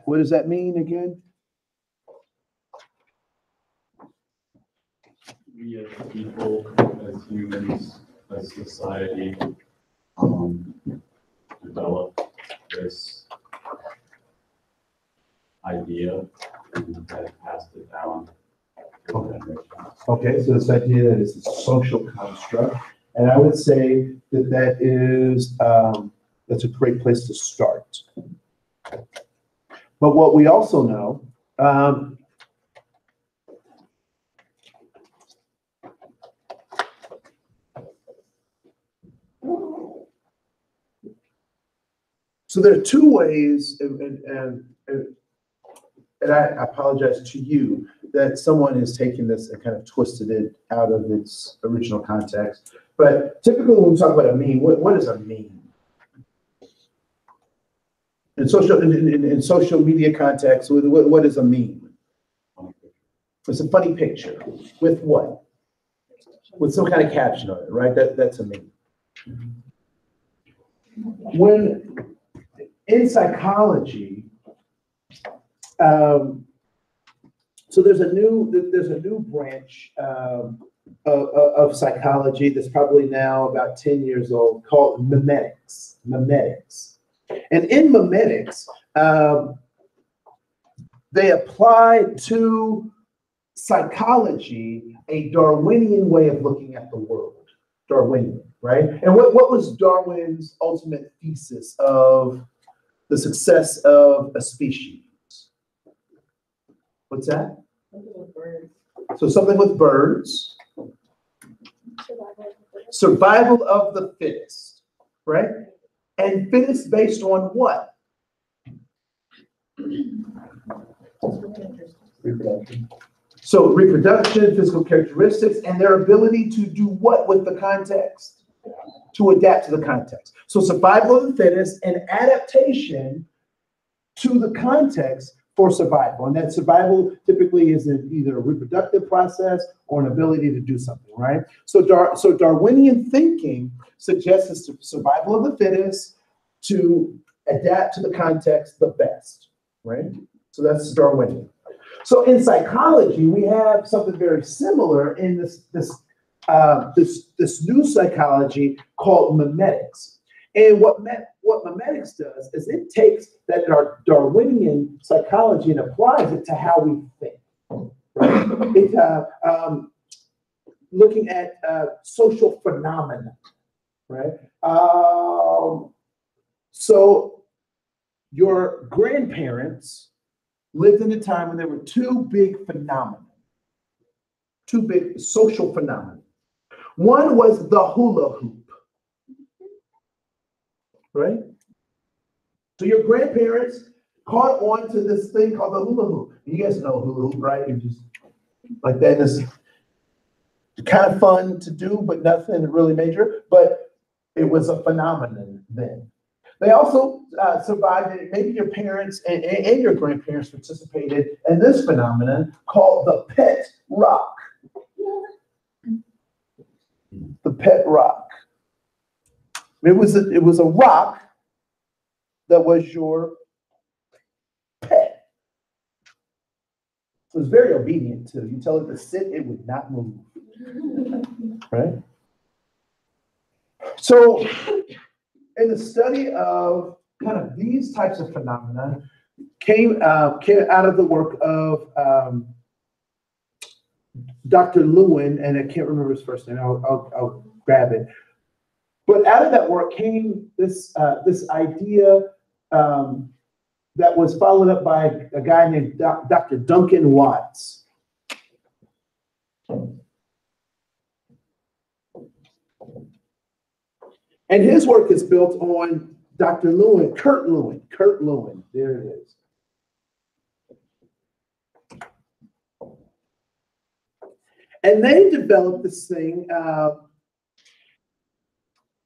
What does that mean again? We as people, as humans, as society, develop this idea and have passed it down. Okay, so this idea that it's a social construct, and I would say that that is that's a great place to start. But what we also know, so there are two ways, and I apologize to you that someone is taking this and kind of twisted it out of its original context. But typically when we talk about a meme, what is a meme? In social media context, what is a meme? It's a funny picture. With what? With some kind of caption on it, right? That's a meme. When in psychology, so there's a new branch of psychology that's probably now about 10 years old called Mimetics. And in Mimetics, they apply to psychology a Darwinian way of looking at the world. Darwinian, right? And what was Darwin's ultimate thesis of the success of a species? What's that? So something with birds. Survival of the fittest, right? And fittest based on what? Reproduction. So reproduction, physical characteristics, and their ability to do what with the context? To adapt to the context. So survival of the fittest and adaptation to the context for survival. And that survival typically is in either a reproductive process or an ability to do something, right? So Darwinian thinking suggests it's the survival of the fittest to adapt to the context the best, right? So that's Darwinian. So in psychology, we have something very similar in this new psychology called Mimetics. And what Mimetics does is it takes that Darwinian psychology and applies it to how we think. Right? It's looking at social phenomena, right? So your grandparents lived in a time when there were two big phenomena, two big social phenomena. One was the hula hoop. Right? So your grandparents caught on to this thing called the hula hoop. You guys know hula hoop, right? You're just like that. It's kind of fun to do, but nothing really major. But it was a phenomenon then. They also survived it. Maybe your parents and your grandparents participated in this phenomenon called the pet rock. The pet rock. It was a rock that was your pet. So it's very obedient too. You tell it to sit, it would not move. Right? So in the study of kind of these types of phenomena came out of the work of Dr. Lewin, and I can't remember his first name. I'll grab it. But out of that work came this idea that was followed up by a guy named Dr. Duncan Watts. And his work is built on Dr. Lewin, Kurt Lewin. There it is. And they developed this thing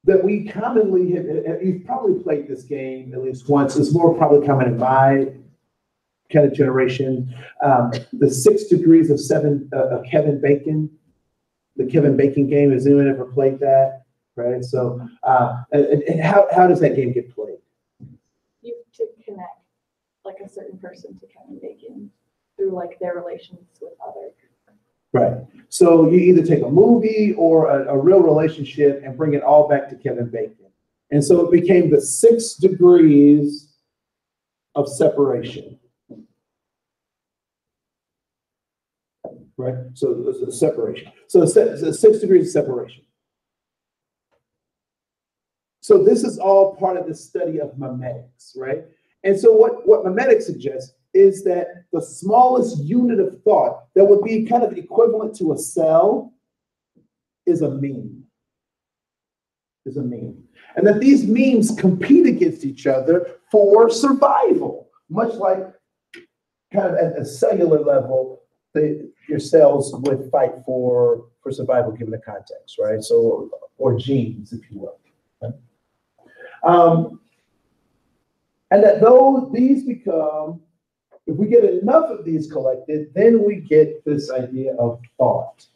that we commonly have. You've probably played this game at least once. It's more probably common in my kind of generation. The 6 Degrees of Kevin Bacon. The Kevin Bacon game. Has anyone ever played that? Right. So, and how does that game get played? You have to connect like a certain person to Kevin Bacon through like their relations with others. Right. So you either take a movie or a real relationship and bring it all back to Kevin Bacon. And so it became the 6 degrees of separation. Right? So the separation. So the 6 degrees of separation. So this is all part of the study of mimetics, right? And so what mimetics suggests is that the smallest unit of thought that would be kind of equivalent to a cell is a meme. Is a meme. And that these memes compete against each other for survival, much like kind of at a cellular level, your cells would fight for survival given the context, right? So, or genes, if you will. Right? And that these become, if we get enough of these collected, then we get this idea of thought.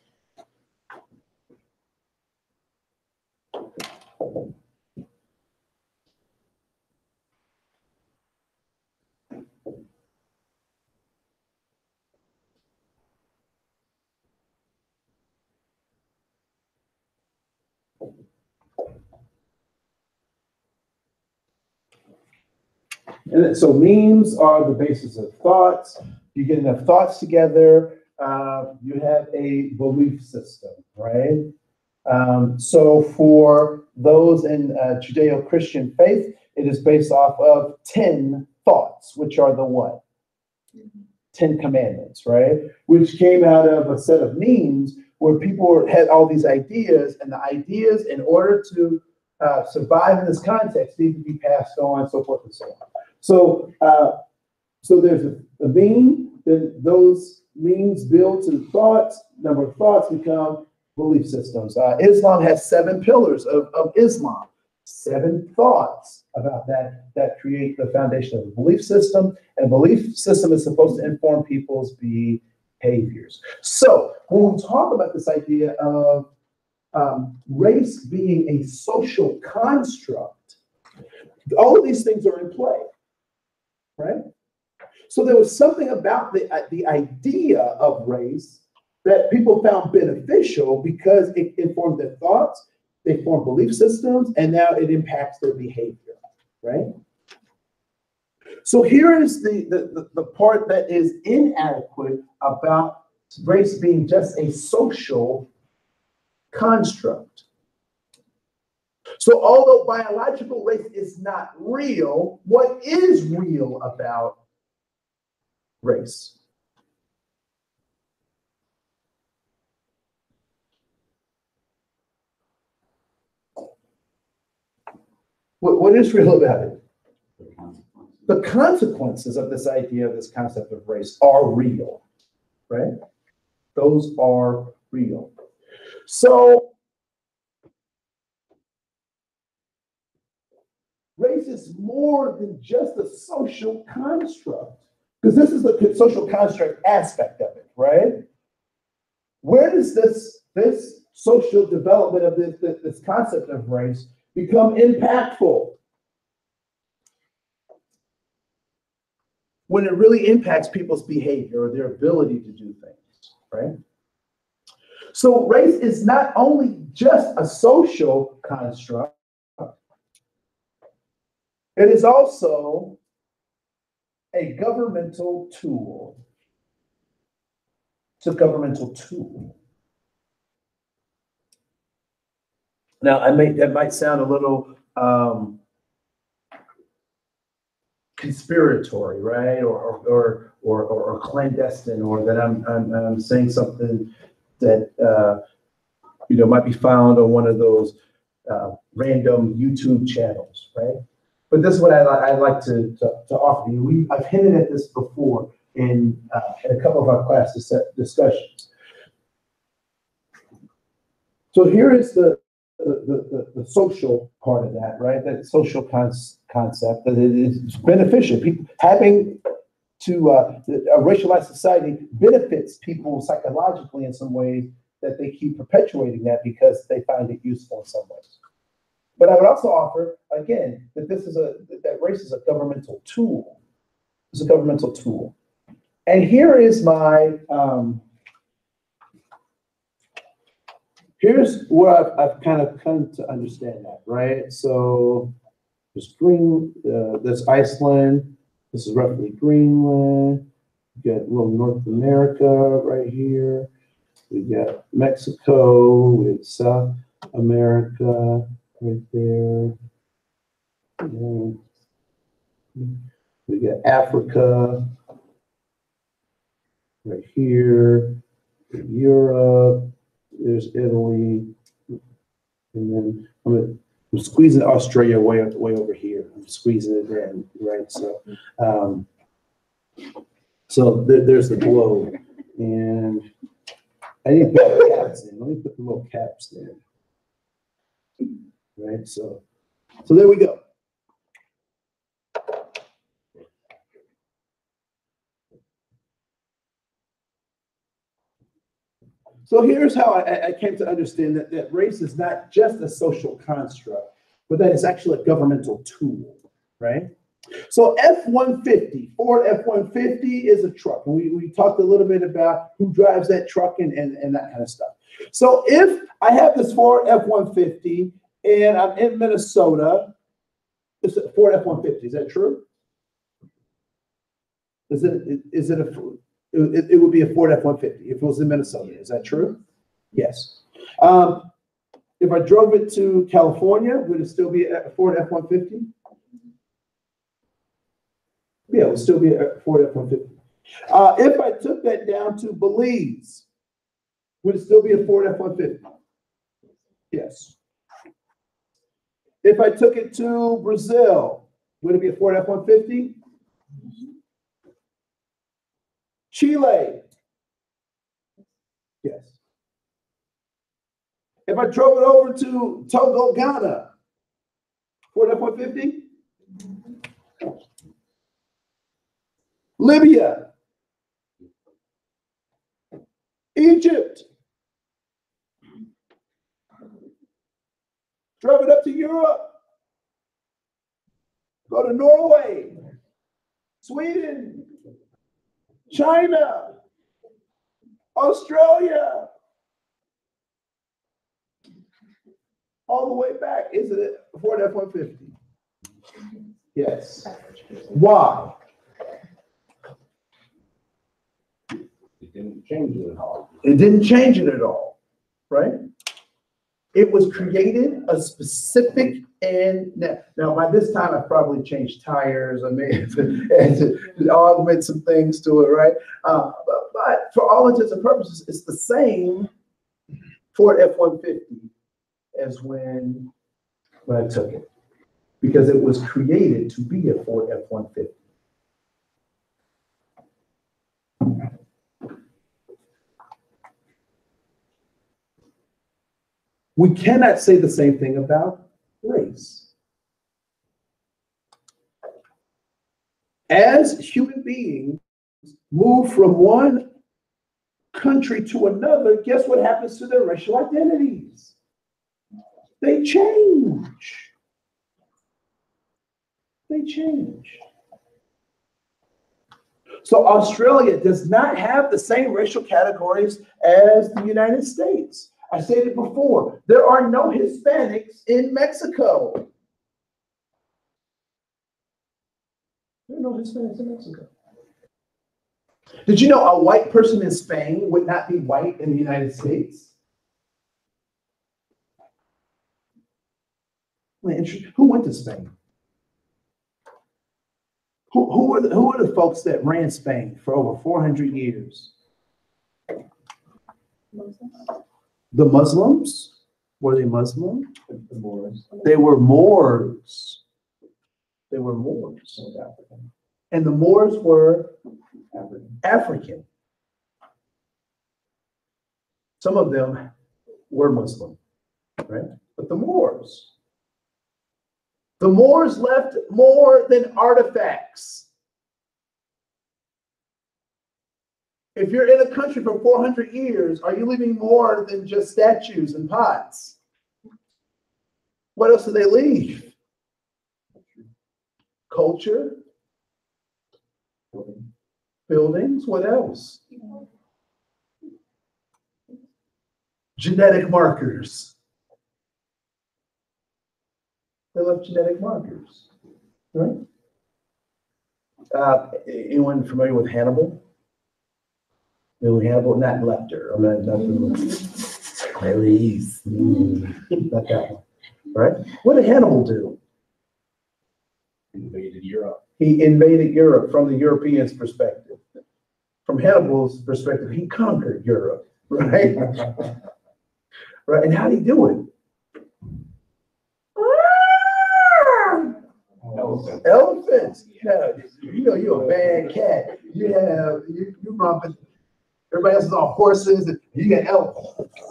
And so memes are the basis of thoughts. You get enough thoughts together, you have a belief system, right? So for those in Judeo-Christian faith, it is based off of 10 thoughts, which are the what? 10 commandments, right? Which came out of a set of memes where people had all these ideas, and the ideas, in order to survive in this context, need to be passed on, so forth and so on. So, so there's a meme, then those memes build to thoughts, number of thoughts become belief systems. Islam has 7 pillars of Islam, 7 thoughts about that create the foundation of a belief system, and a belief system is supposed to inform people's behaviors. So when we talk about this idea of race being a social construct, all of these things are in play. Right? So there was something about the idea of race that people found beneficial because it informed their thoughts, they formed belief systems, and now it impacts their behavior, right? So here is the part that is inadequate about race being just a social construct. So although biological race is not real, what is real about race? What is real about it? The consequences of this idea, of this concept of race, are real, right? Those are real. So race is more than just a social construct, because this is the social construct aspect of it, right? Where does this social development of this concept of race become impactful? When it really impacts people's behavior or their ability to do things, right? So race is not only just a social construct, it is also a governmental tool. It's a governmental tool. Now, that might sound a little conspiratory, right? Or clandestine, or that I'm saying something that might be found on one of those random YouTube channels, right? But this is what I'd like to offer you. I've hinted at this before in a couple of our class discussions. So here is the social part of that, right? That social concept, that it is beneficial. People having to a racialized society benefits people psychologically in some ways, that they keep perpetuating that because they find it useful in some ways. But I would also offer, again, that that race is a governmental tool. It's a governmental tool. And here is my, here's where I've kind of come to understand that, right? So there's there's Iceland. This is roughly Greenland. We got little North America right here. We got Mexico. We have South America right there. And we got Africa right here. Europe. There's Italy. And then I'm squeezing Australia way over here. I'm squeezing it in, right? So, there's the globe, and I need to put the caps in. Let me put the little caps there, right? So there we go. So here's how I came to understand that race is not just a social construct, but that it's actually a governmental tool, right? So F-150, Ford F-150 is a truck. And we talked a little bit about who drives that truck and that kind of stuff. So if I have this Ford F-150 and I'm in Minnesota, it's a Ford F-150, is that true? It would be a Ford F-150 if it was in Minnesota. Is that true? Yes. If I drove it to California, would it still be a Ford F-150? Yeah, it would still be a Ford F-150. If I took that down to Belize, would it still be a Ford F-150? Yes. If I took it to Brazil, would it be a Ford F-150? Chile. Yes. If I drove it over to Togo, Ghana, Ford F-150? Libya. Egypt. Drove it up to Europe. Go to Norway, Sweden, China, Australia. All the way back. Is it a Ford F-150? Yes. Why? It didn't change it at all. It didn't change it at all, right? It was created a specific, and now by this time I've probably changed tires. I may have to augment some things to it, right? But for all intents and purposes, it's the same Ford F-150 as when I took it, because it was created to be a Ford F-150. We cannot say the same thing about race. As human beings move from one country to another, guess what happens to their racial identities? They change. They change. So Australia does not have the same racial categories as the United States. I said it before, there are no Hispanics in Mexico. There are no Hispanics in Mexico. Did you know a white person in Spain would not be white in the United States? Who went to Spain? Who are the folks that ran Spain for over 400 years? The Muslims? Were they Muslim? The Moors. They were Moors. They were Moors. And the Moors were African. Some of them were Muslim, right? But the Moors left more than artifacts. If you're in a country for 400 years, are you leaving more than just statues and pots? What else do they leave? Culture, Buildings, what else? Genetic markers. They left genetic markers, right? Anyone familiar with Hannibal? Hannibal, not Lecter. I'm not Clarice. Not that one, right? What did Hannibal do? Invaded Europe. He invaded Europe from the Europeans' perspective. From Hannibal's perspective, he conquered Europe, right? Right, and how did he do it? Elephants. Yeah, you know you're a bad cat. You romping. Everybody else is on horses, and you got elephants.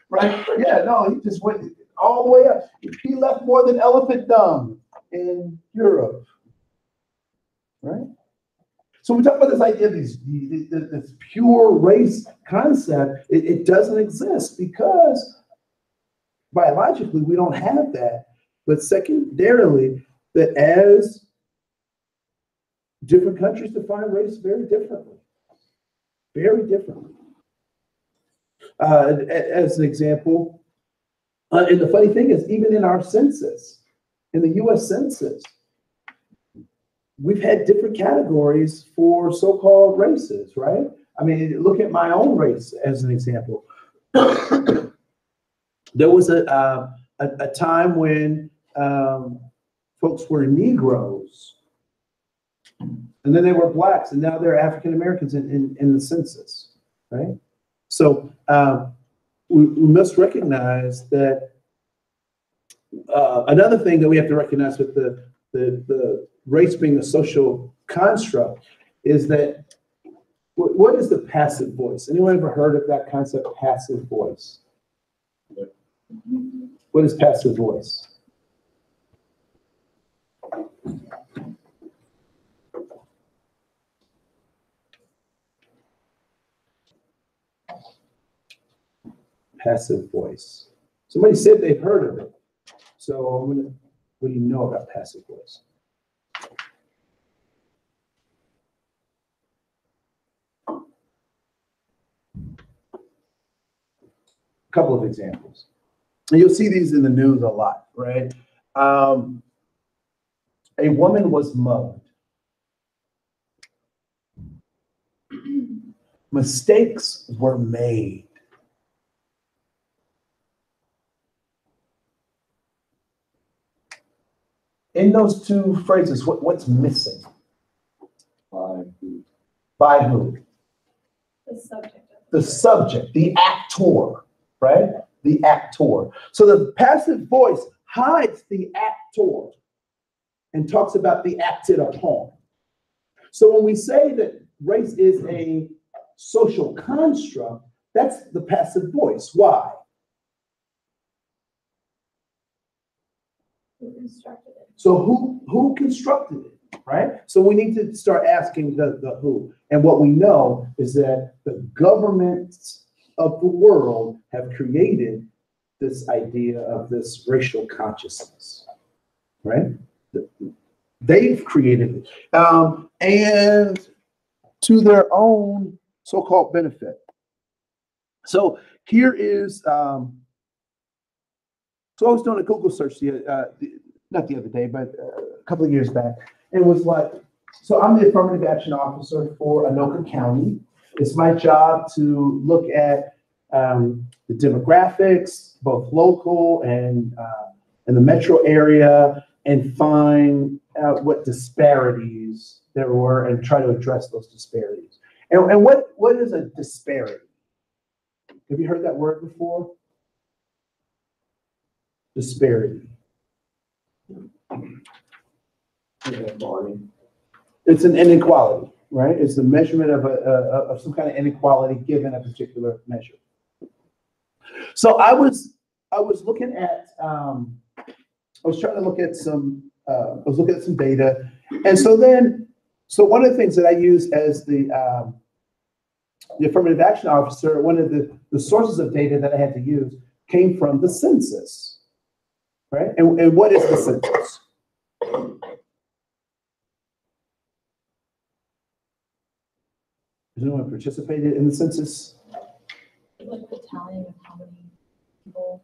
Right? Yeah, no, he just went all the way up. He left more than elephant dung in Europe. Right? So we talk about this idea of this pure race concept. It doesn't exist because biologically we don't have that. But secondarily, that as different countries define race very differently. Very differently. As an example, and the funny thing is, even in our census, in the US Census, we've had different categories for so-called races, right? I mean, look at my own race as an example. There was a time when folks were Negroes, and then they were blacks, and now they're African Americans in the census, right? So we must recognize that another thing that we have to recognize with the race being a social construct is that what is the passive voice? Anyone ever heard of that concept, passive voice? What is passive voice? Passive voice. Somebody said they've heard of it. So what do you know about passive voice? A couple of examples. And you'll see these in the news a lot, right? A woman was mugged. Mistakes were made. In those two phrases, what's missing? By who? By who? The subject. The subject, the actor, right? The actor. So the passive voice hides the actor and talks about the acted upon. So when we say that race is a social construct, that's the passive voice. Why? Who constructed it? So who constructed it, right? So we need to start asking the who. And what we know is that the governments of the world have created this idea of this racial consciousness, right? They've created it, and to their own so-called benefit. So here is, so I was doing a Google search, not the other day, but a couple of years back, and it was like, so I'm the affirmative action officer for Anoka County. It's my job to look at the demographics, both local and the metro area, and find out what disparities there were and try to address those disparities. And what is a disparity? Have you heard that word before? Disparity. It's an inequality, right? It's the measurement of some kind of inequality given a particular measure. So I was looking at I was trying to look at some data, and so one of the things that I use as the affirmative action officer, one of the sources of data that I had to use came from the census, right? And what is the census? Has anyone participated in the census? Like the tallying of how many people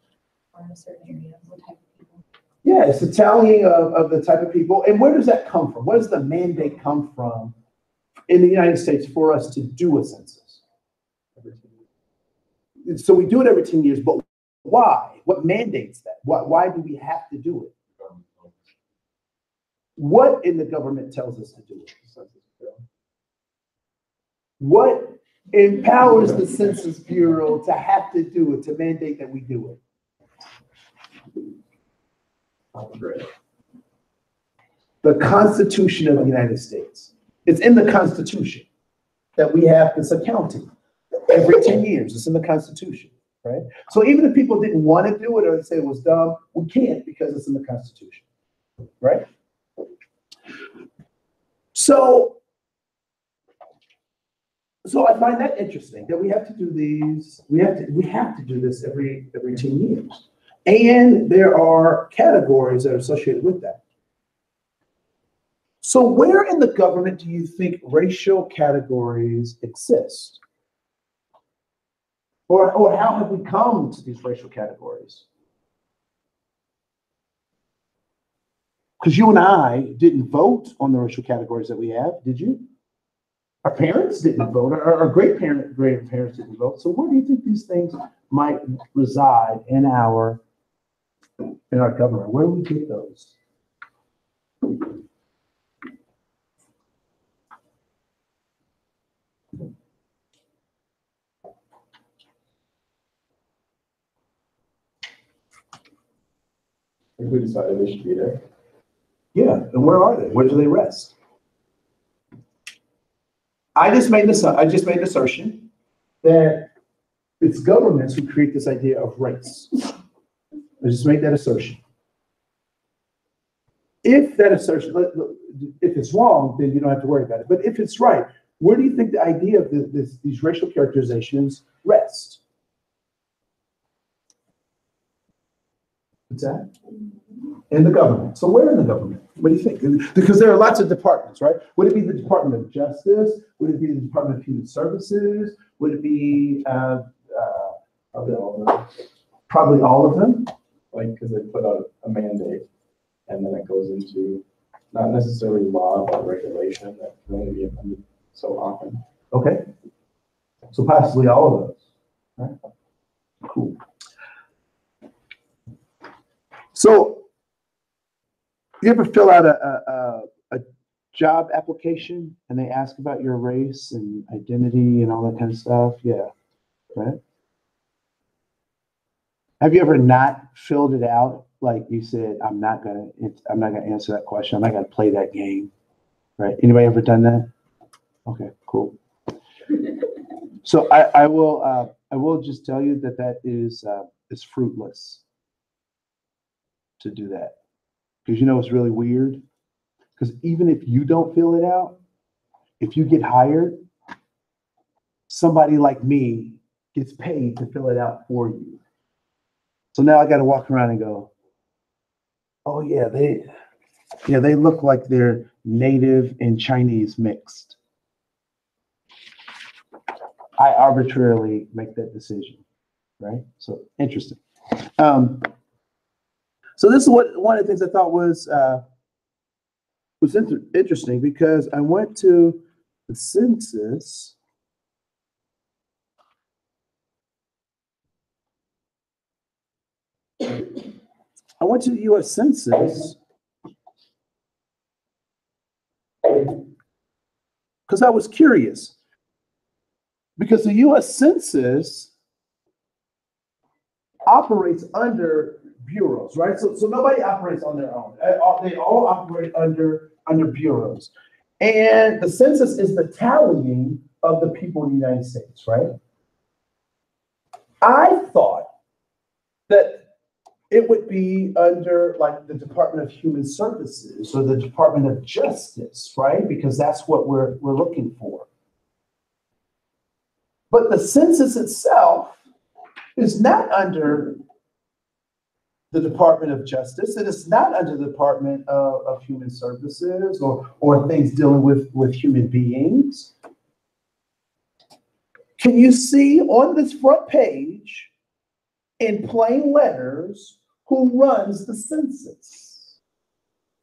are in a certain area, what type of people. Yeah, it's the tallying of the type of people. And where does that come from? Where does the mandate come from in the United States for us to do a census? So we do it every 10 years, but why? What mandates that? Why do we have to do it? What in the government tells us to do it? What empowers the Census Bureau to have to do it, to mandate that we do it? The Constitution of the United States. It's in the Constitution that we have this accounting every 10 years. It's in the Constitution, right? So even if people didn't want to do it or say it was dumb, we can't because it's in the Constitution, right? So I find that interesting that we have to do these. We have to do this every 10 years, and there are categories that are associated with that. So where in the government do you think racial categories exist? Or how have we come to these racial categories? Because you and I didn't vote on the racial categories that we have, did you? Our parents didn't vote, our grandparents didn't vote. So where do you think these things might reside in our government? Where do we get those? We decided they should be there. Yeah, and where are they? Where do they rest? I just made an assertion that it's governments who create this idea of race. I just made that assertion. If that assertion, if it's wrong, then you don't have to worry about it. But if it's right, where do you think the idea of these racial characterizations rest? What's that? In the government. So where in the government? What do you think? Because there are lots of departments, right? Would it be the Department of Justice? Would it be the Department of Human Services? Would it be probably all of them? Like, because they put out a mandate, and then it goes into not necessarily law, but regulation that can only be amended so often. Okay. So possibly all of those. Right? Cool. So you ever fill out a job application and they ask about your race and identity and all that kind of stuff? Yeah, right? Have you ever not filled it out? Like you said, I'm not gonna answer that question. I'm not gonna play that game, right? Anybody ever done that? Okay, cool. So I will just tell you that is fruitless to do that. Because you know it's really weird? Because even if you don't fill it out, if you get hired, somebody like me gets paid to fill it out for you. So now I got to walk around and go, oh yeah, they look like they're native and Chinese mixed. I arbitrarily make that decision, right? So interesting. So this is one of the things I thought was interesting, because I went to the census. I went to the U.S. Census because I was curious. Because the U.S. Census operates under bureaus, right? So nobody operates on their own. They all operate under bureaus. And the census is the tallying of the people in the United States, right? I thought that it would be under like the Department of Human Services or the Department of Justice, right? Because that's what we're looking for. But the census itself is not under the Department of Justice. It is not under the Department of Human Services or things dealing with human beings. Can you see on this front page in plain letters who runs the census?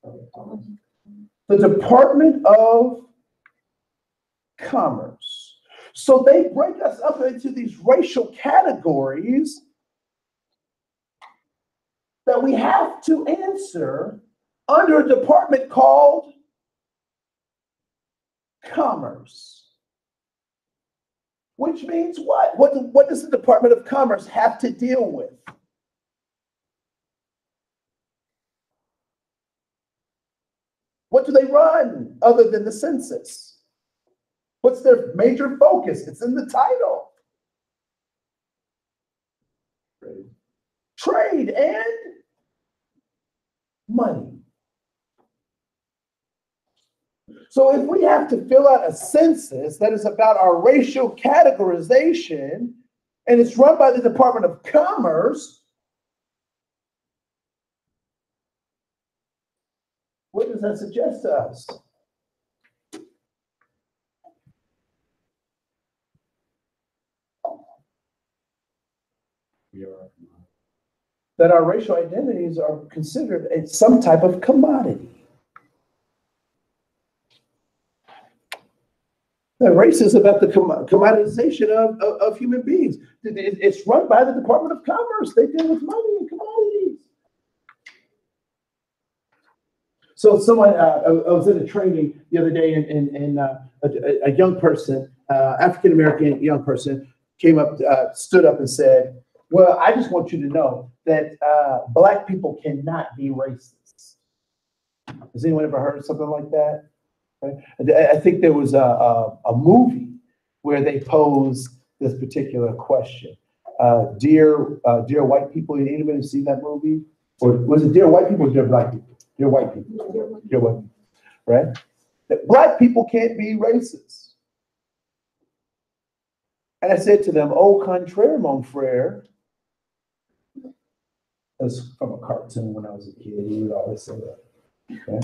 The Department of Commerce. So they break us up into these racial categories that we have to answer under a department called Commerce. Which means what? What does the Department of Commerce have to deal with? What do they run other than the census? What's their major focus? It's in the title. Trade and money. So if we have to fill out a census that is about our racial categorization, and it's run by the Department of Commerce, what does that suggest to us? That our racial identities are considered some type of commodity. The race is about the commoditization of human beings. It's run by the Department of Commerce. They deal with money and commodities. So someone, I was in a training the other day, and a young person, African-American young person, came up, stood up and said, well, I just want you to know that Black people cannot be racist. Has anyone ever heard something like that? I think there was a movie where they posed this particular question. Dear white people, anybody seen that movie? Or was it Dear White People or Dear Black People? Dear white people. Dear white people, right? That Black people can't be racist. And I said to them, au contraire, mon frère. That's from a cartoon when I was a kid. He would always say that. Okay?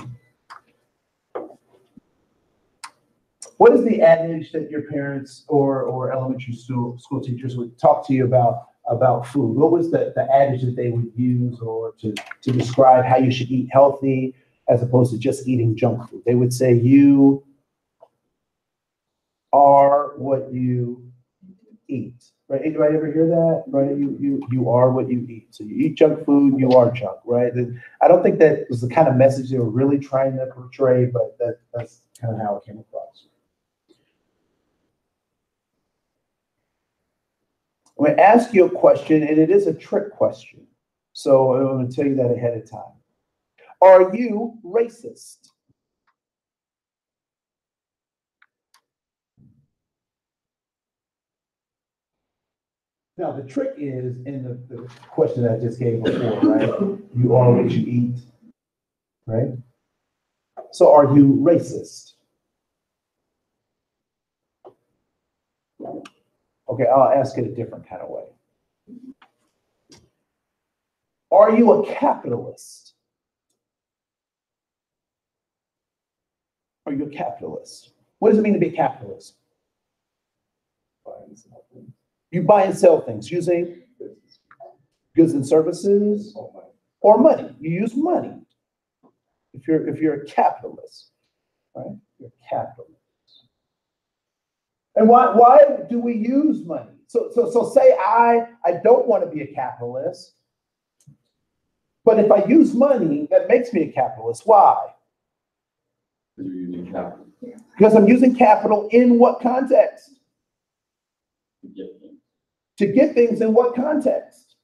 What is the adage that your parents or elementary school teachers would talk to you about food? What was the adage that they would use or to describe how you should eat healthy as opposed to just eating junk food? They would say, you are what you eat. Right? Anybody ever hear that? Right? You are what you eat. So you eat junk food, you are junk, right? And I don't think that was the kind of message they were really trying to portray, but that's kind of how it came across. I'm going to ask you a question, and it is a trick question. So I'm going to tell you that ahead of time. Are you racist? Now, the trick is in the question that I just gave before, right? You are what you eat, right? So are you racist? Okay, I'll ask it a different kind of way. Are you a capitalist? Are you a capitalist? What does it mean to be a capitalist? You buy and sell things using goods and services or money. You use money. If you're a capitalist, right? You're a capitalist. And why do we use money? So say I don't want to be a capitalist, but if I use money, that makes me a capitalist. Why? Because you're using capital. Because I'm using capital in what context? To get things in what context?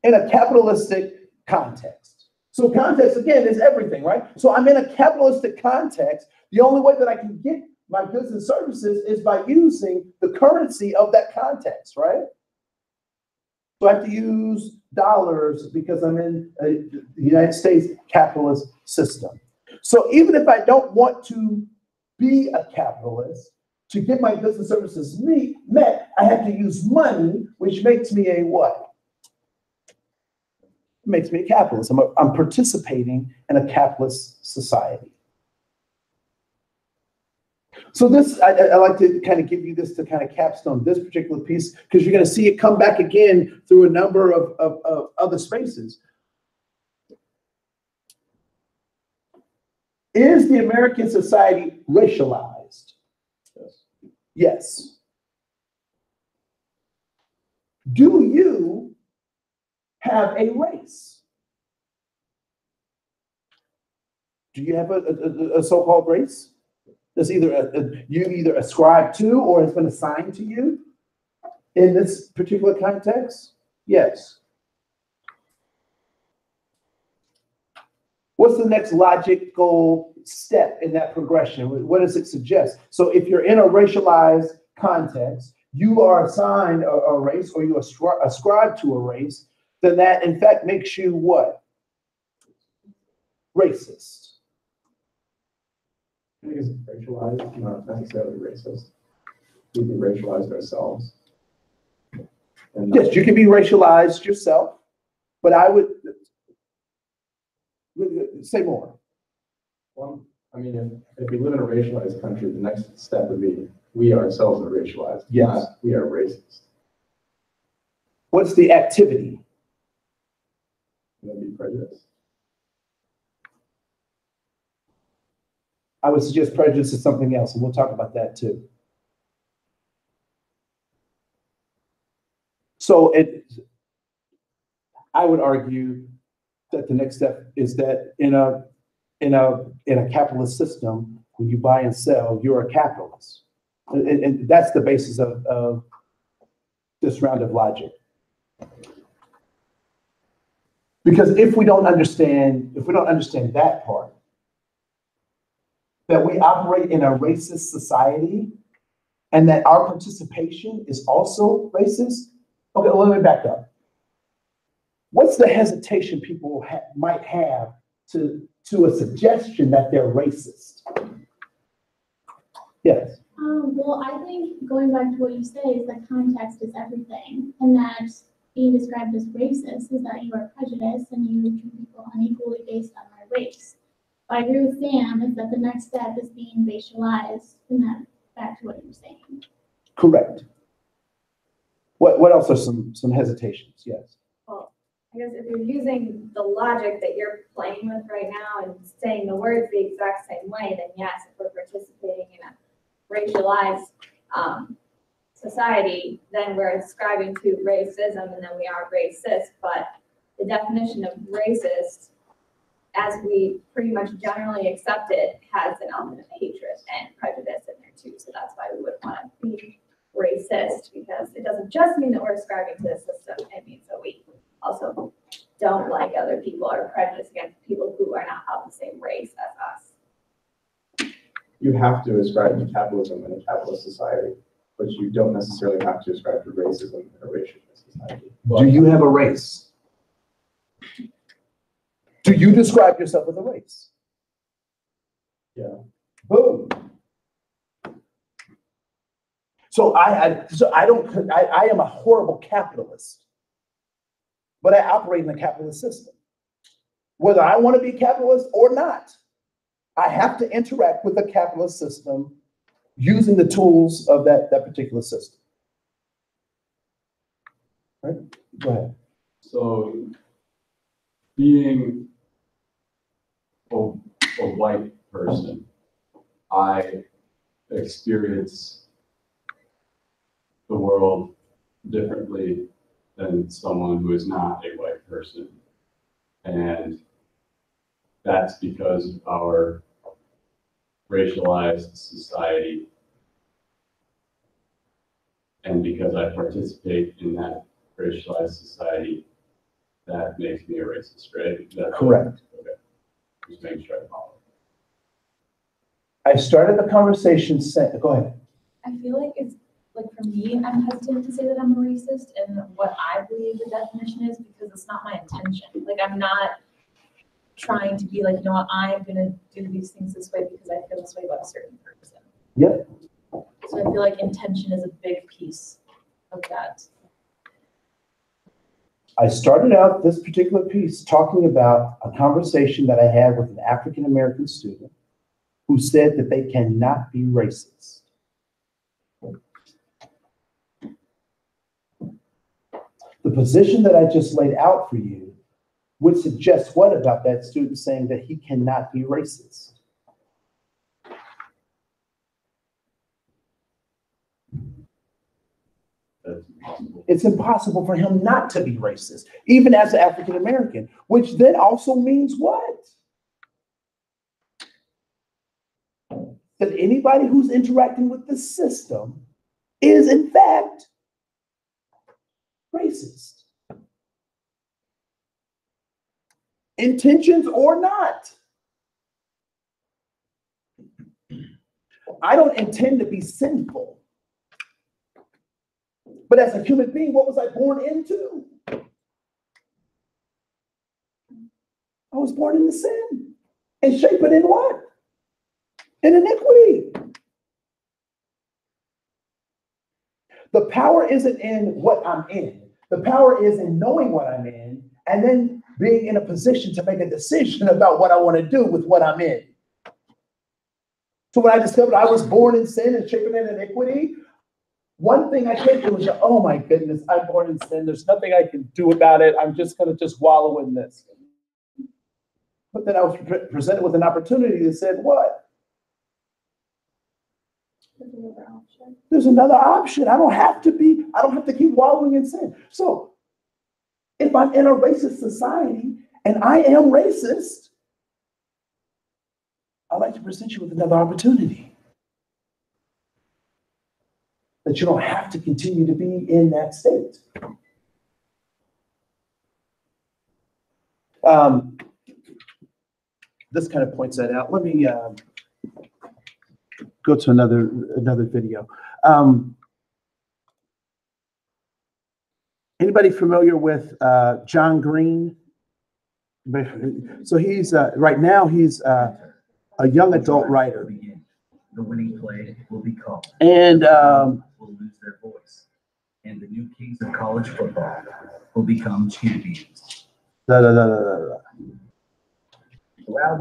In a capitalistic context. So context, again, is everything, right? So I'm in a capitalistic context. The only way that I can get my goods and services is by using the currency of that context, right? So I have to use dollars because I'm in the United States capitalist system. So even if I don't want to be a capitalist, to get my goods and services met, I have to use money, which makes me a what? It makes me a capitalist. I'm participating in a capitalist society. So this, I like to kind of give you this to kind of capstone this particular piece, because you're going to see it come back again through a number of other spaces. Is the American society racialized? Yes. Yes. Do you have a race? Do you have a so-called race? That's either you either ascribe to or has been assigned to you in this particular context? Yes. What's the next logical step in that progression? What does it suggest? So if you're in a racialized context, you are assigned a race, or you ascribe to a race, then that in fact makes you what? Racist. I think it's racialized, not necessarily racist. We can racialize ourselves. And Yes, you can be racialized yourself, but I would say more. Well, I mean, if we live in a racialized country, the next step would be we ourselves are racialized. Yes. Not we are racist. What's the activity? That'd be prejudice. I would suggest prejudice is something else, and we'll talk about that too. So I would argue that the next step is that in a capitalist system, when you buy and sell, you're a capitalist. And that's the basis of this round of logic. Because if we don't understand that part, that we operate in a racist society and that our participation is also racist. Okay, well, let me back up. What's the hesitation people might have to a suggestion that they're racist? Yes. Well, I think going back to what you say is that context is everything, and that being described as racist is that you are prejudiced and you treat people unequally based on their race. But I agree with Sam is that the next step is being racialized, and that back to what you were saying. Correct. What else are some hesitations? Yes. Well, I guess if you're using the logic that you're playing with right now and saying the words the exact same way, then yes, if we're participating in a racialized society, then we're ascribing to racism and then we are racist. But the definition of racist, as we pretty much generally accept it, has an element of hatred and prejudice in there too. So that's why we would want to be racist, because it doesn't just mean that we're ascribing to the system. It means that we also don't like other people or prejudice against people who are not of the same race as us. You have to ascribe to capitalism in a capitalist society, but you don't necessarily have to ascribe to racism in a racialist society. Do you have a race? Do you describe yourself as a race? Yeah. Boom. So I am a horrible capitalist, but I operate in a capitalist system. Whether I want to be a capitalist or not, I have to interact with the capitalist system using the tools of that particular system. Right? Go ahead. So being a white person, I experience the world differently than someone who is not a white person. And that's because of our racialized society. And because I participate in that racialized society, that makes me a racist, right? Correct. Okay. Just making sure I follow. I started the conversation saying, go ahead. I feel like it's like for me, I'm hesitant to say that I'm a racist and what I believe the definition is because it's not my intention. Like I'm not trying to be like, you know what, I'm gonna do these things this way because I feel this way about a certain person. Yep. So I feel like intention is a big piece of that. I started out this particular piece talking about a conversation that I had with an African-American student who said that they cannot be racist. The position that I just laid out for you would suggest what about that student saying that he cannot be racist? That's impossible. It's impossible for him not to be racist, even as an African American, which then also means what? That anybody who's interacting with the system is in fact racist. Intentions or not. I don't intend to be sinful. But as a human being, what was I born into? I was born into sin. And shaped in what? In iniquity. The power isn't in what I'm in. The power is in knowing what I'm in and then being in a position to make a decision about what I want to do with what I'm in. So when I discovered I was born in sin and shaped in iniquity, one thing I could do was, oh my goodness, I'm born in sin. There's nothing I can do about it. I'm just going to just wallow in this. But then I was presented with an opportunity that said, what? There's another option. I don't have to keep wallowing in sin. So if I'm in a racist society and I am racist, I'd like to present you with another opportunity. That you don't have to continue to be in that state. This kind of points that out. Let me go to another video. Anybody familiar with John Green? So he's right now he's a young adult writer. The winning play will be called. And will lose their voice. And the new kings of college football will become champions. Allowed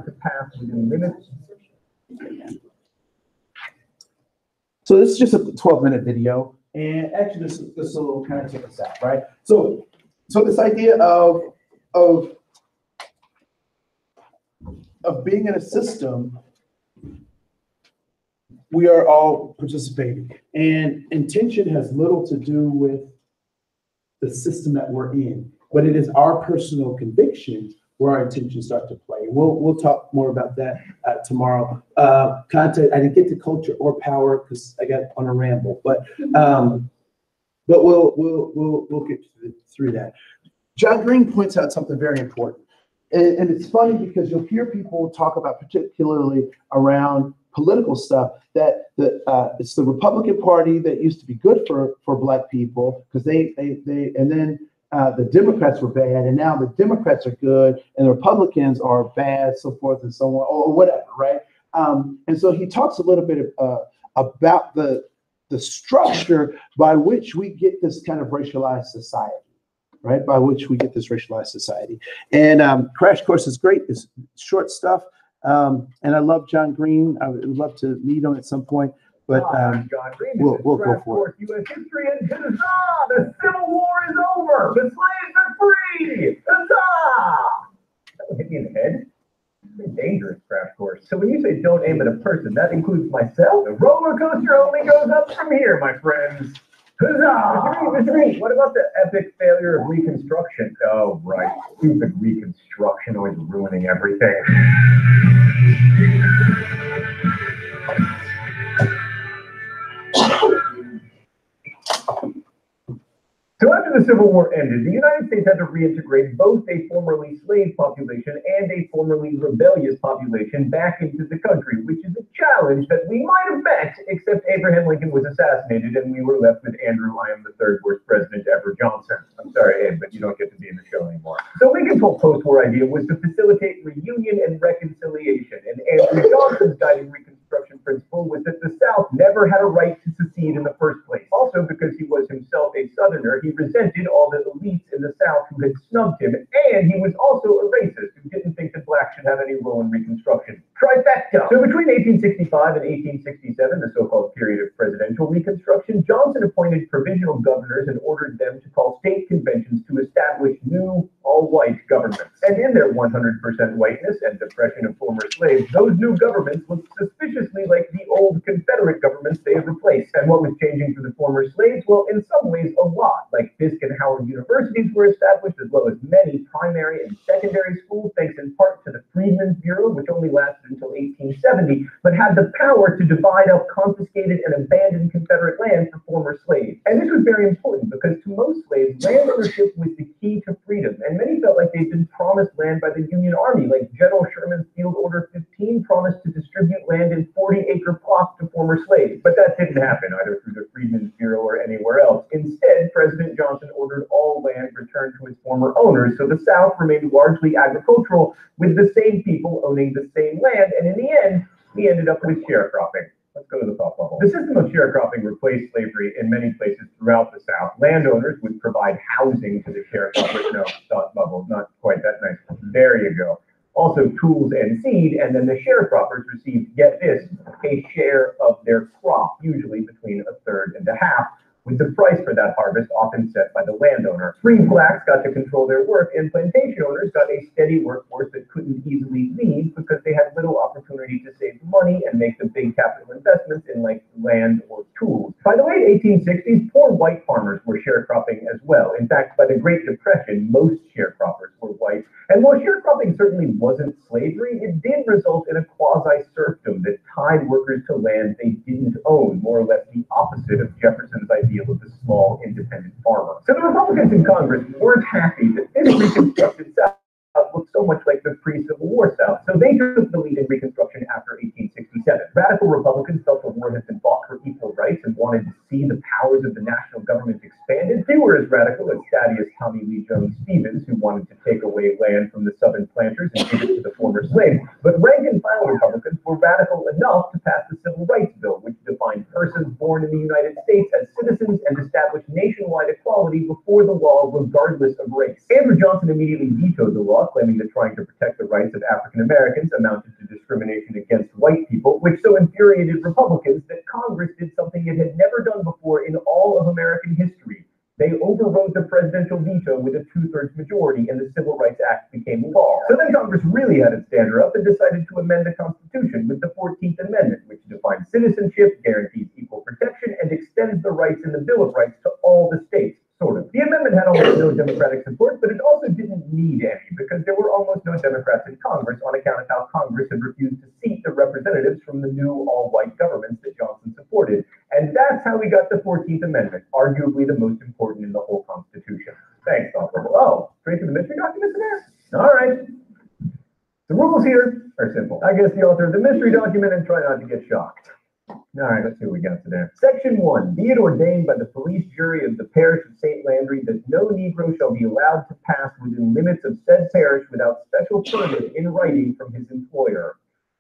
to pass within limits. So this is just a 12-minute video. And actually this will kind of take us out, right? So this idea of being in a system, we are all participating. And intention has little to do with the system that we're in, but it is our personal conviction where our intentions start to play. We'll talk more about that tomorrow. Content, I didn't get to culture or power because I got on a ramble, but we'll get through that. John Green points out something very important. And it's funny because you'll hear people talk about, particularly around political stuff, that it's the Republican Party that used to be good for Black people because and then the Democrats were bad, and now the Democrats are good, and the Republicans are bad, so forth and so on, or whatever, right? And so he talks a little bit about the structure by which we get this kind of racialized society. Right, by which we get this racialized society. And Crash Course is great. It's short stuff. And I love John Green. I would love to meet him at some point, but John Green, we'll go for it. U.S. history and huzzah! The Civil War is over. The slaves are free. Huzzah! That would hit me in the head. It's a dangerous Crash Course. So when you say don't aim at a person, that includes myself? The roller coaster only goes up from here, my friends. Huzzah! Mr. Reed, what about the epic failure of Reconstruction? Oh, right. Stupid Reconstruction always ruining everything. So after the Civil War ended, the United States had to reintegrate both a formerly slave population and a formerly rebellious population back into the country, which is a challenge that we might have met, except Abraham Lincoln was assassinated and we were left with Andrew, I am the third worst president ever Johnson. I'm sorry, Abe, but you don't get to be in the show anymore. So Lincoln's whole post-war idea was to facilitate reunion and reconciliation, and Andrew Johnson's guiding Reconstruction principle was that the South never had a right to secede in the first place. Also, because he was himself a Southerner, he resented all the elites in the South who had snubbed him, and he was also a racist who didn't think that blacks should have any role in Reconstruction. Trifecta! jacked up. So between 1865 and 1867, the so-called period of presidential Reconstruction, Johnson appointed provisional governors and ordered them to call state conventions to establish new all-white governments. And in their 100% whiteness and oppression of former slaves, those new governments looked suspiciously like the old Confederate governments they had replaced. And what was changing for the former slaves? Well, in some ways, a lot. Like Fisk and Howard universities were established, as well as many primary and secondary schools, thanks in part to the Freedmen's Bureau, which only lasted until 1870, but had the power to divide up confiscated and abandoned Confederate land for former slaves. And this was very important because to most slaves, land ownership was the key to freedom, and many felt like they'd been promised land by the Union Army, like General Sherman's Field Order 15 promised to distribute land in 40-acre plots to former slaves. But that didn't happen either through the Freedmen's Bureau or anywhere else. Instead, President Johnson ordered all land returned to its former owners, so the South remained largely agricultural, with the same people owning the same land, and in the end, we ended up with sharecropping. Let's go to the thought bubble. The system of sharecropping replaced slavery in many places throughout the South. Landowners would provide housing to the sharecroppers. No, thought bubble, not quite that nice. There you go. Also tools and seed, and then the sharecroppers received, get this, a share of their crop, usually between a third and a half, with the price for that harvest often set by the landowner. Free blacks got to control their work, and plantation owners got a steady workforce that couldn't easily leave because they had little opportunity to save money and make the big capital investments in like land or tools. By the late 1860s, poor white farmers were sharecropping as well. In fact, by the Great Depression, most sharecroppers were white. And while sharecropping certainly wasn't slavery, it did result in a quasi-serfdom that tied workers to land they didn't own, more or less the opposite of Jefferson's idea of the small independent farmer. So the Republicans in Congress weren't happy that this Reconstructed South looked so much like the pre-Civil War South, so they took the lead in Reconstruction after 1867. Radical Republicans felt the war had been fought for equal rights and wanted to see the powers of the national government expanded. They were as radical as Thaddeus Tommy Lee Jones Stevens, who wanted to take away land from the Southern planters and give it to the former slaves. But rank and file Republicans were radical enough to pass the Civil Rights Bill, which defined persons born in the United States as citizens and established nationwide equality before the law, regardless of race. Andrew Johnson immediately vetoed the law, claiming that trying to protect the rights of African Americans amounted to discrimination against white people, which so infuriated Republicans that Congress did something it had never done before in all of American history. They overrode the presidential veto with a 2/3 majority, and the Civil Rights Act became law. So then Congress really had its dander up and decided to amend the Constitution with the 14th Amendment, which defines citizenship, guarantees equal protection, and extends the rights in the Bill of Rights to all the states. Sort of. The amendment had almost no Democratic support, but it also didn't need any because there were almost no Democrats in Congress on account of how Congress had refused to seat the representatives from the new all-white governments that Johnson supported. And that's how we got the 14th Amendment, arguably the most important in the whole Constitution. Thanks, Dr. Oh, straight to the mystery documents in there? All right. The rules here are simple. I guess the author of the mystery document and try not to get shocked. All right, let's see what we got today. Section 1, be it ordained by the police jury of the parish of St. Landry that no Negro shall be allowed to pass within limits of said parish without special permit in writing from his employer.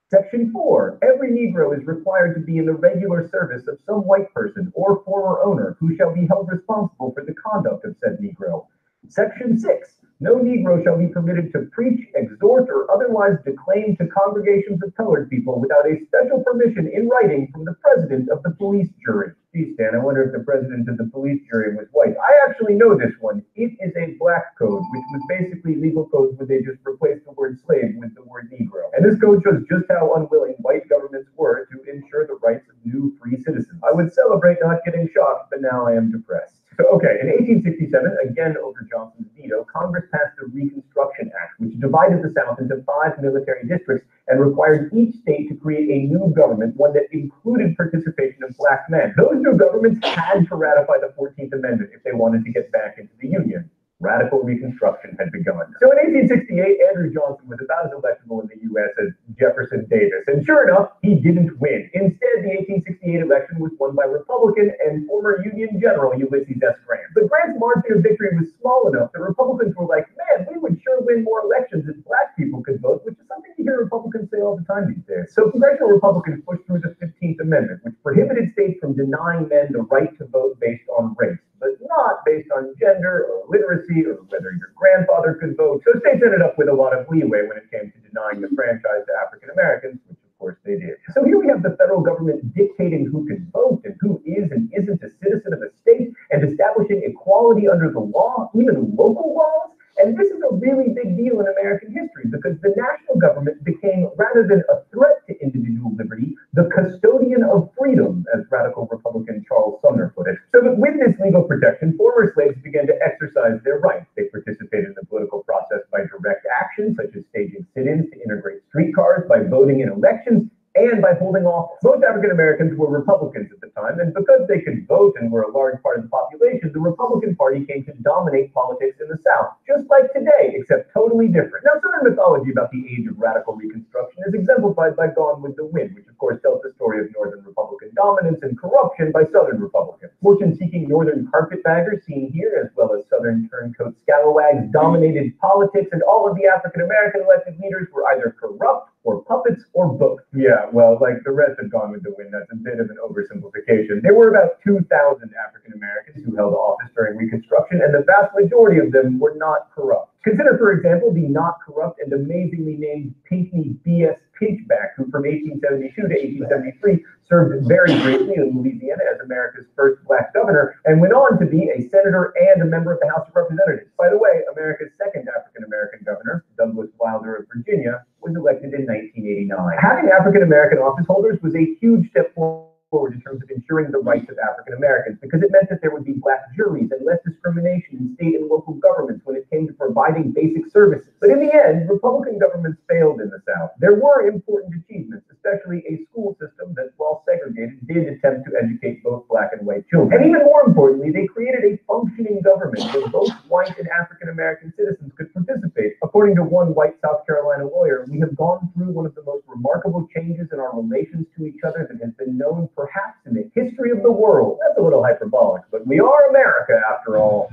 Section 4, every Negro is required to be in the regular service of some white person or former owner who shall be held responsible for the conduct of said Negro. Section 6, no Negro shall be permitted to preach, exhort, or otherwise declaim to congregations of colored people without a special permission in writing from the president of the police jury. Geez, Stan, I wonder if the president of the police jury was white. I actually know this one. It is a black code, which was basically legal codes where they just replaced the word slave with the word Negro. And this code shows just how unwilling white governments were to ensure the rights of new free citizens. I would celebrate not getting shocked, but now I am depressed. So, okay, in 1867, again over Johnson's veto, Congress passed the Reconstruction Act, which divided the South into 5 military districts and required each state to create a new government, one that included participation of black men. Those new governments had to ratify the 14th Amendment if they wanted to get back into the Union. Radical Reconstruction had begun. So in 1868, Andrew Johnson was about as electable in the U.S. as Jefferson Davis. And sure enough, he didn't win. Instead, the 1868 election was won by Republican and former Union General Ulysses S. Grant. But Grant's margin of victory was small enough that Republicans were like, man, we would sure win more elections if black people could vote, which is something you hear Republicans say all the time these days. So congressional Republicans pushed through the 15th Amendment, which prohibited states from denying men the right to vote based on race, but not based on gender or literacy or whether your grandfather could vote. So states ended up with a lot of leeway when it came to denying the franchise to African Americans, which of course they did. So here we have the federal government dictating who can vote and who is and isn't a citizen of a state, and establishing equality under the law, even local laws. And this is a really big deal in American history because the national government became, rather than a threat to individual liberty, the custodian of freedom, as radical Republican Charles Sumner put it. So that with this legal protection, former slaves began to exercise their rights. They participated in the political process by direct action, such as staging sit-ins to integrate streetcars, by voting in elections, and by holding office. Most African Americans were Republicans at the time, and because they could vote and were a large part of the population, the Republican Party came to dominate politics in the South, just like today, except totally different. Now, Southern mythology about the age of radical Reconstruction is exemplified by Gone with the Wind, which of course tells the story of Northern Republican dominance and corruption by Southern Republicans. Fortune-seeking Northern carpetbaggers seen here, as well as Southern turncoat scalawags, dominated politics, and all of the African American elected leaders were either corrupt or puppets, or both. Yeah, well, like the rest have Gone with the Wind, that's a bit of an oversimplification. There were about 2,000 African Americans who held office during Reconstruction, and the vast majority of them were not corrupt. Consider, for example, the not corrupt and amazingly named Pinckney B.S. Pinchback, who from 1872 to 1873 served very greatly in Louisiana as America's first black governor, and went on to be a senator and a member of the House of Representatives. By the way, America's second African American governor, Douglas Wilder of Virginia, was elected in 1989. Having African American office holders was a huge step forward in terms of ensuring the rights of African Americans, because it meant that there would be black juries and less discrimination in state and local governments when it came to providing basic services. But in the end, Republican governments failed in the South. There were important achievements, especially a school system that, while segregated, did attempt to educate both black and white children. And even more importantly, they created a functioning government where both white and African American citizens could participate. According to one white South Carolina lawyer, we have gone through one of the most remarkable changes in our relations to each other that has been known perhaps in the history of the world. That's a little hyperbolic, but we are America after all.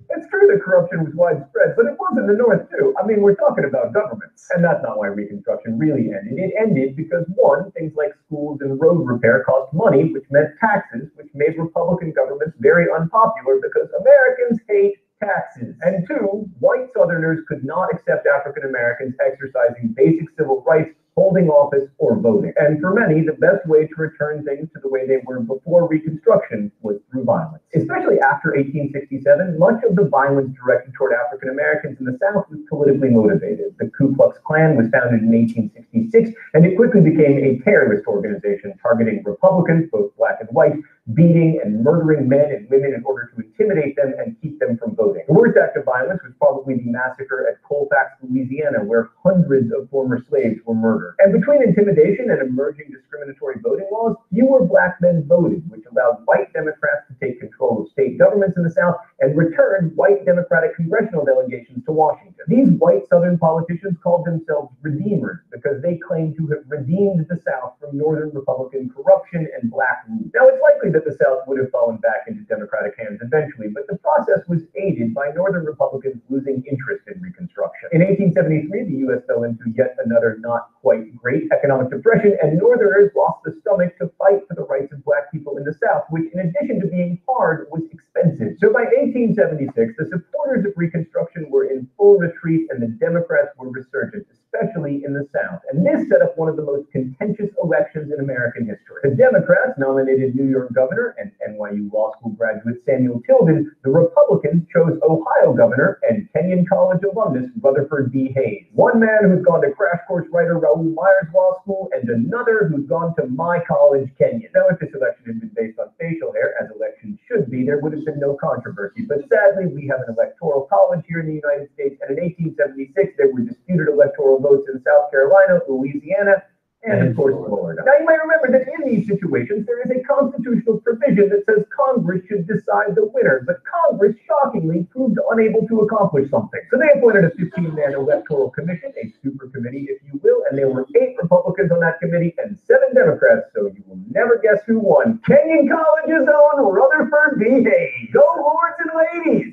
It's true that corruption was widespread, but it was in the North too. I mean, we're talking about governments. And that's not why Reconstruction really ended. It ended because, one, things like schools and road repair cost money, which meant taxes, which made Republican governments very unpopular because Americans hate taxes. And two, white Southerners could not accept African Americans exercising basic civil rights, holding office, or voting. And for many, the best way to return things to the way they were before Reconstruction was through violence. Especially after 1867, much of the violence directed toward African Americans in the South was politically motivated. The Ku Klux Klan was founded in 1866, and it quickly became a terrorist organization targeting Republicans, both black and white, beating and murdering men and women in order to intimidate them and keep them from voting. The worst act of violence was probably the massacre at Colfax, Louisiana, where hundreds of former slaves were murdered. And between intimidation and emerging discriminatory voting laws, fewer black men voted, which allowed white Democrats to take control of state governments in the South and returned white Democratic congressional delegations to Washington. These white Southern politicians called themselves redeemers because they claimed to have redeemed the South from Northern Republican corruption and black rule. Now, it's likely that the South would have fallen back into Democratic hands eventually, but the process was aided by Northern Republicans losing interest in Reconstruction. In 1873, the U.S. fell into yet another not quite great economic depression, and Northerners lost the stomach to fight for the rights of black people in the South, which, in addition to being hard, was expensive. So by 1876, the supporters of Reconstruction were in full retreat, and the Democrats were resurgent, especially in the South. And this set up one of the most contentious elections in American history. The Democrats nominated New York governor and NYU law school graduate Samuel Tilden. The Republicans chose Ohio governor and Kenyon College alumnus Rutherford B. Hayes. One man who's gone to crash course writer Raoul Meyer's law school, and another who's gone to my college, Kenyon. Now, if this election had been based on facial hair, as elections should be, there would have been no controversy. But sadly, we have an electoral college here in the United States, and in 1876, there were disputed electoral votes in South Carolina, Louisiana, and of course, Florida. Now, you might remember that in these situations, there is a constitutional provision that says Congress should decide the winner, but Congress, shockingly, proved unable to accomplish something. So they appointed a 15-man electoral commission, a super committee, if you will, and there were 8 Republicans on that committee and 7 Democrats, so you will never guess who won. Kenyon College's own Rutherford B. Hayes. Go, lords and ladies!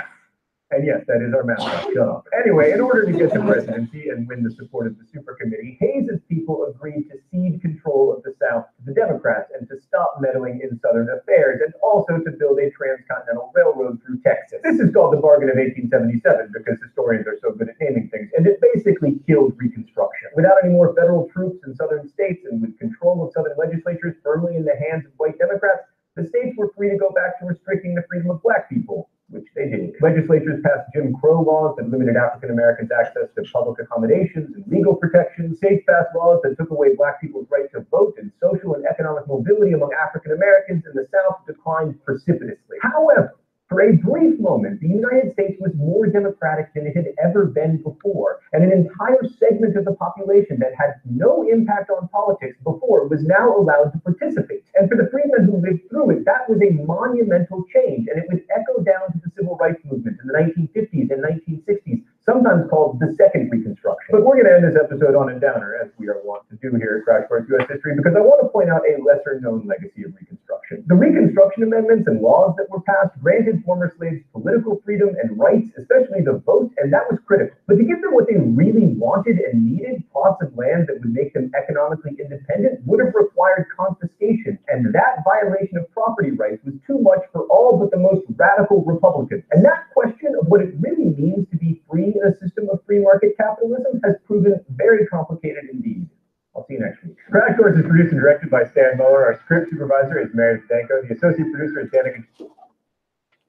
And yes, that is our mascot. Shut up. Anyway, in order to get the presidency and win the support of the super committee, Hayes's people agreed to cede control of the South to the Democrats and to stop stop meddling in Southern affairs and also to build a transcontinental railroad through Texas. This is called the Bargain of 1877 because historians are so good at naming things, and it basically killed Reconstruction. Without any more federal troops in southern states and with control of southern legislatures firmly in the hands of white Democrats, the states were free to go back to restricting the freedom of black people, which they did. Legislatures passed Jim Crow laws that limited African Americans' access to public accommodations and legal protections. States passed laws that took away black people's right to vote, and social and economic mobility among African Americans in the South declined precipitously. However, for a brief moment, the United States was more democratic than it had ever been before, and an entire segment of the population that had no impact on politics before was now allowed to participate. And for the freedmen who lived through it, that was a monumental change, and it would echo down to the civil rights movement in the 1950s and 1960s, sometimes called the Second Reconstruction. But we're going to end this episode on a downer, as we are wont to do here at Crash Course U.S. History, because I want to point out a lesser-known legacy of Reconstruction. The Reconstruction Amendments and laws that were passed granted former slaves political freedom and rights, especially the vote, and that was critical. But to give them what they really wanted and needed, plots of land that would make them economically independent, would have required confiscation, and that violation of property rights was too much for all but the most radical Republicans. And that question of what it really means to be free in a system of free market capitalism has proven very complicated indeed. I'll see you next week. Crash Course is produced and directed by Stan Muller. Our script supervisor is Meredith Danko. The associate producer is Danica.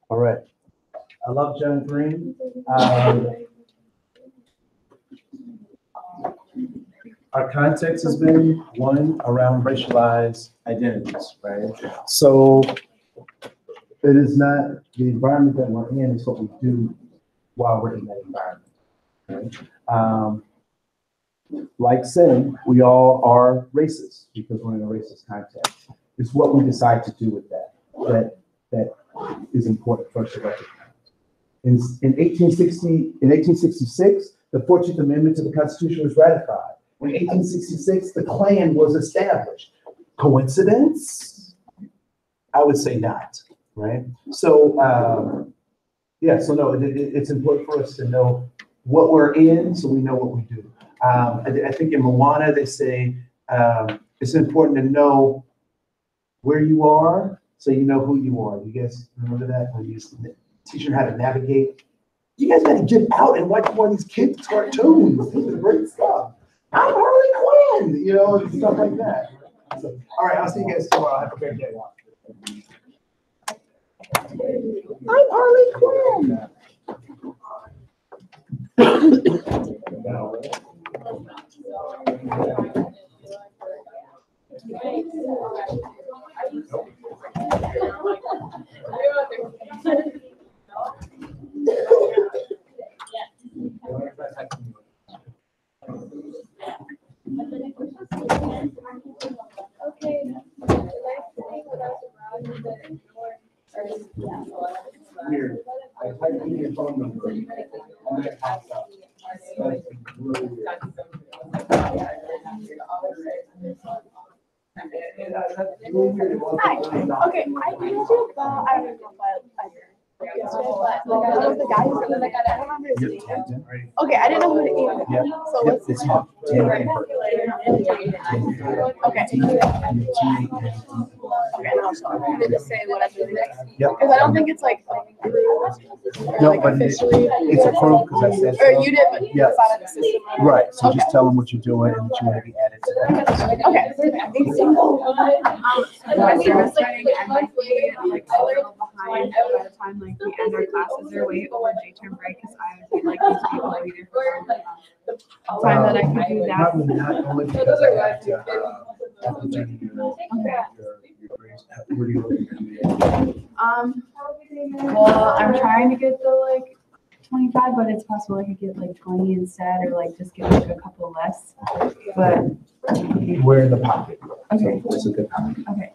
All right. I love John Green. Our context has been one around racialized identities, right? So it is not the environment that we're in, it's what we do while we're in that environment, right? Like sin, we all are racist because we're in a racist context. It's what we decide to do with that is important for us to recognize. In 1866, the 14th Amendment to the Constitution was ratified. In 1866, the Klan was established. Coincidence? I would say not, right? So, it's important for us to know what we're in so we know what we do. I think in Moana, they say it's important to know where you are so you know who you are. You guys remember that? When you teach them how to navigate? You guys got to get out and watch more of these kids' cartoons. This is great stuff. I'm Harley Quinn, and stuff like that. So, all right, I'll see you guys tomorrow. Have a great day. I'm Harley Quinn. Okay. Weird. I typed in your phone number and it pops up. That's really weird. Hi. Okay, I emailed you about, I don't know if I yesterday, but like I don't know the guy who said, like I don't remember his name. Okay, I didn't know who to email. Yeah. So what's It's his hot. name? Okay. Okay, and also I'm gonna just say what I'm doing next. Yep. Because I don't think it's like approved or No, like but officially. it's approved because I said so. Or you did, but you Yeah. decided the system. Right, so just Okay. tell them what you're doing and that you want to be added to that. Okay. My service running, I might be like a little behind by the time like we end our classes or wait over J-term break because I would be like these people to be there for time that I could do that. Probably not only because I have to represent you. Okay. Your grades. Where do you look Well, I'm trying to get the like 25, but it's possible I could get like 20 instead, or like just get like a couple less. But We're in the pocket. okay, So it's a good pocket. okay.